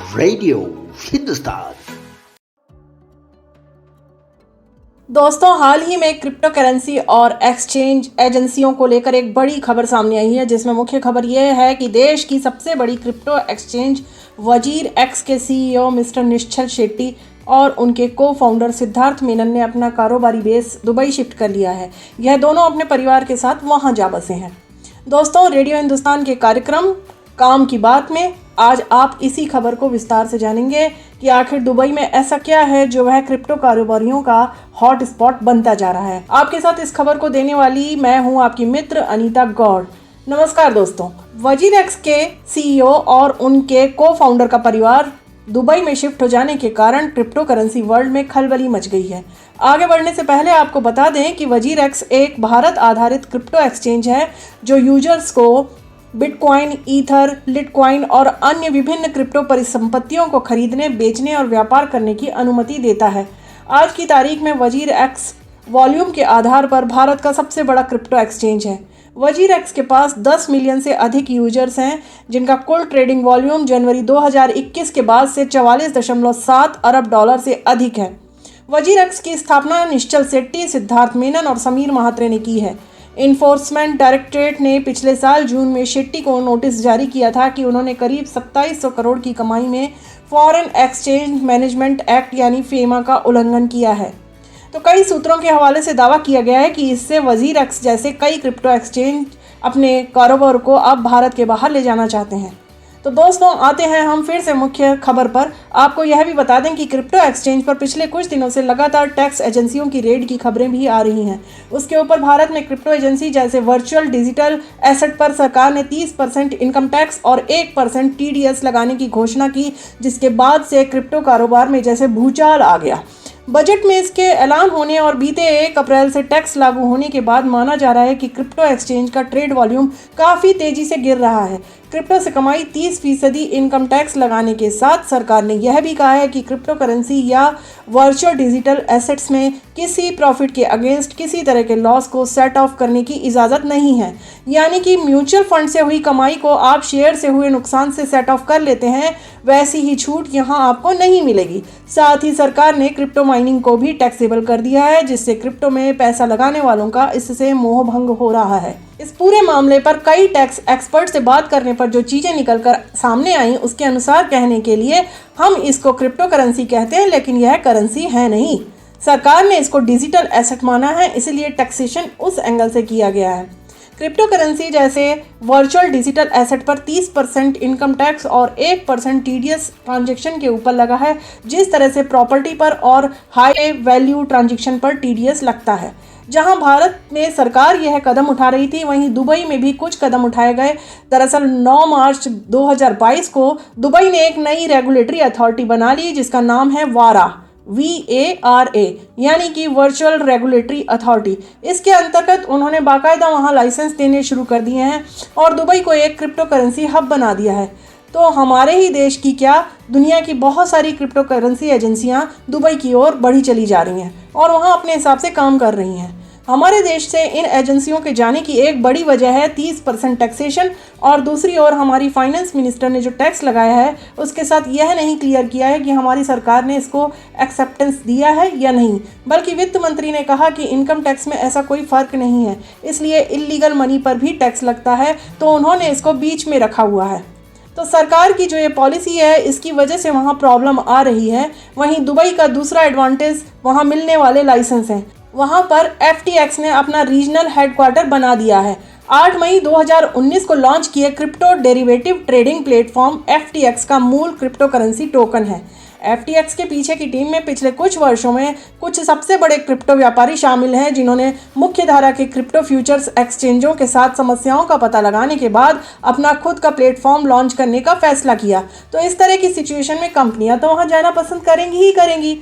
Radio Hindustan. दोस्तों, हाल ही में crypto currency और एक्सचेंज एजेंसियों को लेकर एक बड़ी खबर सामने आई है, जिसमें मुख्य खबर यह है कि देश की सबसे बड़ी क्रिप्टो एक्सचेंज वजीर एक्स के सीईओ मिस्टर निश्चल शेट्टी और उनके को फाउंडर सिद्धार्थ मेनन ने अपना कारोबारी बेस दुबई शिफ्ट कर लिया है। यह दोनों अपने परिवार के साथ वहां जा बसे हैं। दोस्तों, रेडियो हिंदुस्तान के कार्यक्रम काम की बात में आज आप इसी खबर को विस्तार से जानेंगे कि आखिर दुबई में ऐसा क्या है जो वह क्रिप्टो कारोबारियों का हॉट स्पॉट बनता जा रहा है। आपके साथ इस खबर को देने वाली मैं हूं आपकी मित्र अनीता गौड़। नमस्कार दोस्तों। वजीर एक्स के सीईओ और उनके को फाउंडर का परिवार दुबई में शिफ्ट हो जाने के कारण क्रिप्टो करेंसी वर्ल्ड में खलबली मच गई है। आगे बढ़ने से पहले आपको बता दें कि वजीर एक्स एक भारत आधारित क्रिप्टो एक्सचेंज है जो यूजर्स को बिटकॉइन, ईथर, लिटकॉइन और अन्य विभिन्न क्रिप्टो परिसंपत्तियों को खरीदने, बेचने और व्यापार करने की अनुमति देता है। आज की तारीख में वजीर एक्स वॉल्यूम के आधार पर भारत का सबसे बड़ा क्रिप्टो एक्सचेंज है। वजीर एक्स के पास 10 मिलियन से अधिक यूजर्स हैं, जिनका कुल ट्रेडिंग वॉल्यूम जनवरी 2021 के बाद से 44.7 अरब डॉलर से अधिक है। वजीर एक्स की स्थापना निश्चल शेट्टी, सिद्धार्थ मेनन और समीर महात्रे ने की है। इन्फोर्समेंट डायरेक्टरेट ने पिछले साल जून में शेट्टी को नोटिस जारी किया था कि उन्होंने करीब 2700 करोड़ की कमाई में फॉरेन एक्सचेंज मैनेजमेंट एक्ट यानी फेमा का उल्लंघन किया है। तो कई सूत्रों के हवाले से दावा किया गया है कि इससे वजीर एक्स जैसे कई क्रिप्टो एक्सचेंज अपने कारोबार को अब भारत के बाहर ले जाना चाहते हैं। तो दोस्तों, आते हैं हम फिर से मुख्य खबर पर। आपको यह भी बता दें कि क्रिप्टो एक्सचेंज पर पिछले कुछ दिनों से लगातार टैक्स एजेंसियों की रेड की खबरें भी आ रही हैं। उसके ऊपर भारत में क्रिप्टो एजेंसी जैसे वर्चुअल डिजिटल एसेट पर सरकार ने 30% इनकम टैक्स और 1% टीडीएस लगाने की घोषणा की, जिसके बाद से क्रिप्टो कारोबार में जैसे भूचाल आ गया। बजट में इसके ऐलान होने और बीते 1 अप्रैल से टैक्स लागू होने के बाद माना जा रहा है कि क्रिप्टो एक्सचेंज का ट्रेड वॉल्यूम काफ़ी तेजी से गिर रहा है। क्रिप्टो से कमाई 30% इनकम टैक्स लगाने के साथ सरकार ने यह भी कहा है कि क्रिप्टो करेंसी या वर्चुअल डिजिटल एसेट्स में किसी प्रॉफिट के अगेंस्ट किसी तरह के लॉस को सेट ऑफ करने की इजाज़त नहीं है। यानी कि म्यूचुअल फंड से हुई कमाई को आप शेयर से हुए नुकसान से सेट ऑफ कर लेते हैं, वैसी ही छूट यहाँ आपको नहीं मिलेगी। साथ ही सरकार ने क्रिप्टो माइनिंग को भी टैक्सेबल कर दिया है, जिससे क्रिप्टो में पैसा लगाने वालों का इससे मोह भंग हो रहा है। इस पूरे मामले पर कई टैक्स एक्सपर्ट से बात करने पर जो चीज़ें निकलकर सामने आई, उसके अनुसार कहने के लिए हम इसको क्रिप्टो करेंसी कहते हैं, लेकिन यह करेंसी है नहीं। सरकार ने इसको डिजिटल एसेट माना है, इसलिए टैक्सेशन उस एंगल से किया गया है। क्रिप्टो करेंसी जैसे वर्चुअल डिजिटल एसेट पर 30% इनकम टैक्स और 1% टीडीएस ट्रांजैक्शन के ऊपर लगा है, जिस तरह से प्रॉपर्टी पर और हाई वैल्यू ट्रांजैक्शन पर टीडीएस लगता है। जहां भारत में सरकार यह कदम उठा रही थी, वहीं दुबई में भी कुछ कदम उठाए गए। दरअसल 9 मार्च 2022 को दुबई ने एक नई रेगुलेटरी अथॉरिटी बना ली, जिसका नाम है वारा, VARA, यानी कि वर्चुअल रेगुलेटरी अथॉरिटी। इसके अंतर्गत उन्होंने बाकायदा वहां लाइसेंस देने शुरू कर दिए हैं और दुबई को एक क्रिप्टो करेंसी हब बना दिया है। तो हमारे ही देश की क्या, दुनिया की बहुत सारी क्रिप्टो करेंसी एजेंसियां दुबई की ओर बढ़ी चली जा रही हैं और वहां अपने हिसाब से काम कर रही हैं। हमारे देश से इन एजेंसियों के जाने की एक बड़ी वजह है 30% टैक्सेशन, और दूसरी ओर हमारी फाइनेंस मिनिस्टर ने जो टैक्स लगाया है उसके साथ यह नहीं क्लियर किया है कि हमारी सरकार ने इसको एक्सेप्टेंस दिया है या नहीं, बल्कि वित्त मंत्री ने कहा कि इनकम टैक्स में ऐसा कोई फ़र्क नहीं है, इसलिए इलीगल मनी पर भी टैक्स लगता है, तो उन्होंने इसको बीच में रखा हुआ है। तो सरकार की जो ये पॉलिसी है, इसकी वजह से वहाँ प्रॉब्लम आ रही है। वहीं दुबई का दूसरा एडवांटेज वहाँ मिलने वाले लाइसेंस हैं। वहाँ पर FTX ने अपना रीजनल हेडक्वार्टर बना दिया है। 8 मई 2019 को लॉन्च किए crypto derivative trading platform FTX का मूल क्रिप्टो करेंसी टोकन है। FTX के पीछे की टीम में पिछले कुछ वर्षों में कुछ सबसे बड़े क्रिप्टो व्यापारी शामिल हैं, जिन्होंने मुख्य धारा के क्रिप्टो फ्यूचर्स एक्सचेंजों के साथ समस्याओं का पता लगाने के बाद अपना खुद का प्लेटफॉर्म लॉन्च करने का फैसला किया। तो इस तरह की सिचुएशन में कंपनियां तो वहां जाना पसंद करेंगी ही करेंगी।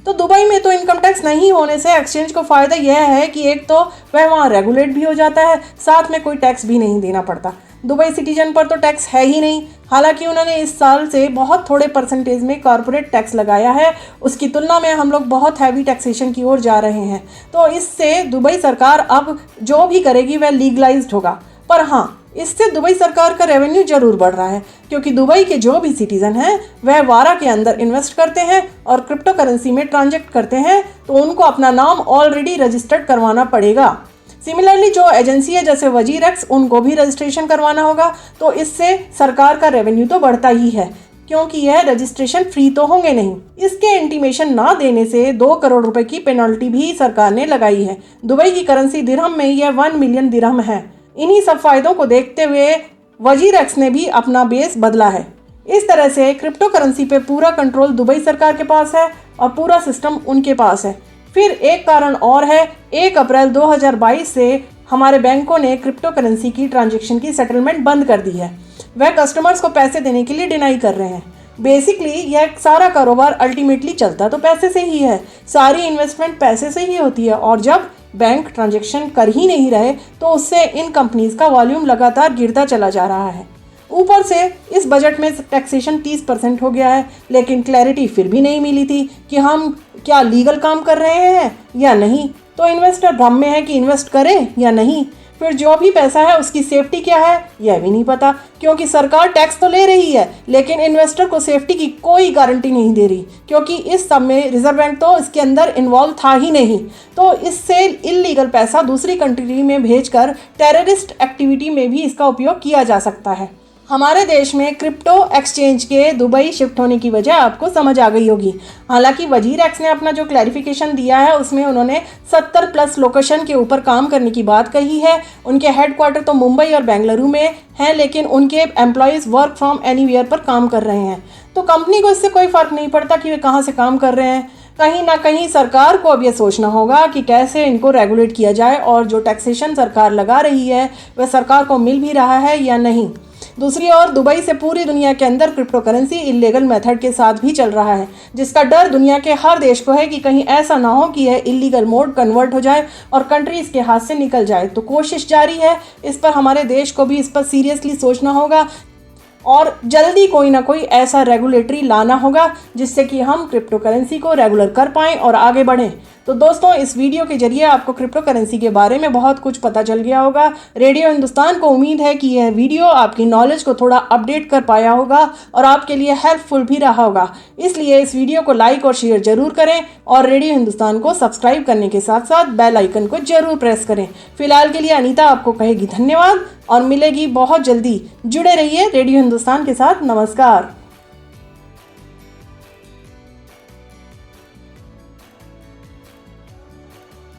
तो दुबई में तो इनकम टैक्स नहीं होने से एक्सचेंज को फ़ायदा यह है कि एक तो वह वहाँ रेगुलेट भी हो जाता है, साथ में कोई टैक्स भी नहीं देना पड़ता। दुबई सिटीजन पर तो टैक्स है ही नहीं, हालांकि उन्होंने इस साल से बहुत थोड़े परसेंटेज में कॉर्पोरेट टैक्स लगाया है। उसकी तुलना में हम लोग बहुत हैवी टैक्सेशन की ओर जा रहे हैं। तो इससे दुबई सरकार अब जो भी करेगी वह लीगलाइज्ड होगा। पर हाँ, इससे दुबई सरकार का रेवेन्यू जरूर बढ़ रहा है, क्योंकि दुबई के जो भी सिटीजन हैं वह वारा के अंदर इन्वेस्ट करते हैं और क्रिप्टो करेंसी में ट्रांजेक्ट करते हैं, तो उनको अपना नाम ऑलरेडी रजिस्टर्ड करवाना पड़ेगा। सिमिलरली जो एजेंसी है जैसे वजीरेक्स, उनको भी रजिस्ट्रेशन करवाना होगा, तो इससे सरकार का रेवेन्यू तो बढ़ता ही है, क्योंकि यह रजिस्ट्रेशन फ्री तो होंगे नहीं। इसके इंटीमेशन ना देने से 2 करोड़ रुपए की पेनल्टी भी सरकार ने लगाई है। दुबई की करेंसी दिरहम में यह 1 मिलियन दिरहम है। इन्हीं सब फायदों को देखते हुए वजीरेक्स ने भी अपना बेस बदला है। इस तरह से क्रिप्टो करेंसी पे पूरा कंट्रोल दुबई सरकार के पास है और पूरा सिस्टम उनके पास है। फिर एक कारण और है, 1 अप्रैल 2022 से हमारे बैंकों ने क्रिप्टो करेंसी की ट्रांजैक्शन की सेटलमेंट बंद कर दी है। वह कस्टमर्स को पैसे देने के लिए डिनाई कर रहे हैं। बेसिकली यह सारा कारोबार अल्टीमेटली चलता तो पैसे से ही है, सारी इन्वेस्टमेंट पैसे से ही होती है, और जब बैंक ट्रांजैक्शन कर ही नहीं रहे तो उससे इन कंपनीज का वॉल्यूम लगातार गिरता चला जा रहा है। ऊपर से इस बजट में टैक्सेशन 30% हो गया है, लेकिन क्लैरिटी फिर भी नहीं मिली थी कि हम क्या लीगल काम कर रहे हैं या नहीं। तो इन्वेस्टर भ्रम में है कि इन्वेस्ट करें या नहीं। फिर जो भी पैसा है उसकी सेफ्टी क्या है यह भी नहीं पता, क्योंकि सरकार टैक्स तो ले रही है लेकिन इन्वेस्टर को सेफ्टी की कोई गारंटी नहीं दे रही, क्योंकि इस सब में रिजर्व बैंक तो इसके अंदर इन्वॉल्व था ही नहीं। तो इससे इल्लीगल पैसा दूसरी कंट्री में भेजकर टेररिस्ट एक्टिविटी में भी इसका उपयोग किया जा सकता है। हमारे देश में क्रिप्टो एक्सचेंज के दुबई शिफ्ट होने की वजह आपको समझ आ गई होगी। हालांकि वजीरेक्स ने अपना जो क्लैरिफिकेशन दिया है उसमें उन्होंने 70+ लोकेशन के ऊपर काम करने की बात कही है। उनके हेडक्वार्टर तो मुंबई और बेंगलुरु में हैं, लेकिन उनके एम्प्लॉयज़ वर्क फ्रॉम एनीवेयर पर काम कर रहे हैं। तो कंपनी को इससे कोई फ़र्क नहीं पड़ता कि वे कहाँ से काम कर रहे हैं। कहीं ना कहीं सरकार को अब यह सोचना होगा कि कैसे इनको रेगुलेट किया जाए, और जो टैक्सेशन सरकार लगा रही है वह सरकार को मिल भी रहा है या नहीं। दूसरी ओर दुबई से पूरी दुनिया के अंदर क्रिप्टो करेंसी इलीगल मेथड के साथ भी चल रहा है, जिसका डर दुनिया के हर देश को है कि कहीं ऐसा ना हो कि यह इलीगल मोड कन्वर्ट हो जाए और कंट्री इसके हाथ से निकल जाए। तो कोशिश जारी है, इस पर हमारे देश को भी इस पर सीरियसली सोचना होगा और जल्दी कोई ना कोई ऐसा रेगुलेटरी लाना होगा जिससे कि हम क्रिप्टो करेंसी को रेगुलर कर पाएँ और आगे बढ़ें। तो दोस्तों, इस वीडियो के जरिए आपको क्रिप्टो करेंसी के बारे में बहुत कुछ पता चल गया होगा। रेडियो हिंदुस्तान को उम्मीद है कि यह वीडियो आपकी नॉलेज को थोड़ा अपडेट कर पाया होगा और आपके लिए हेल्पफुल भी रहा होगा। इसलिए इस वीडियो को लाइक और शेयर जरूर करें और रेडियो हिंदुस्तान को सब्सक्राइब करने के साथ साथ बेल आइकन को जरूर प्रेस करें। फिलहाल के लिए अनीता आपको कहेगी धन्यवाद और मिलेगी बहुत जल्दी। जुड़े रहिए रेडियो हिंदुस्तान के साथ। नमस्कार।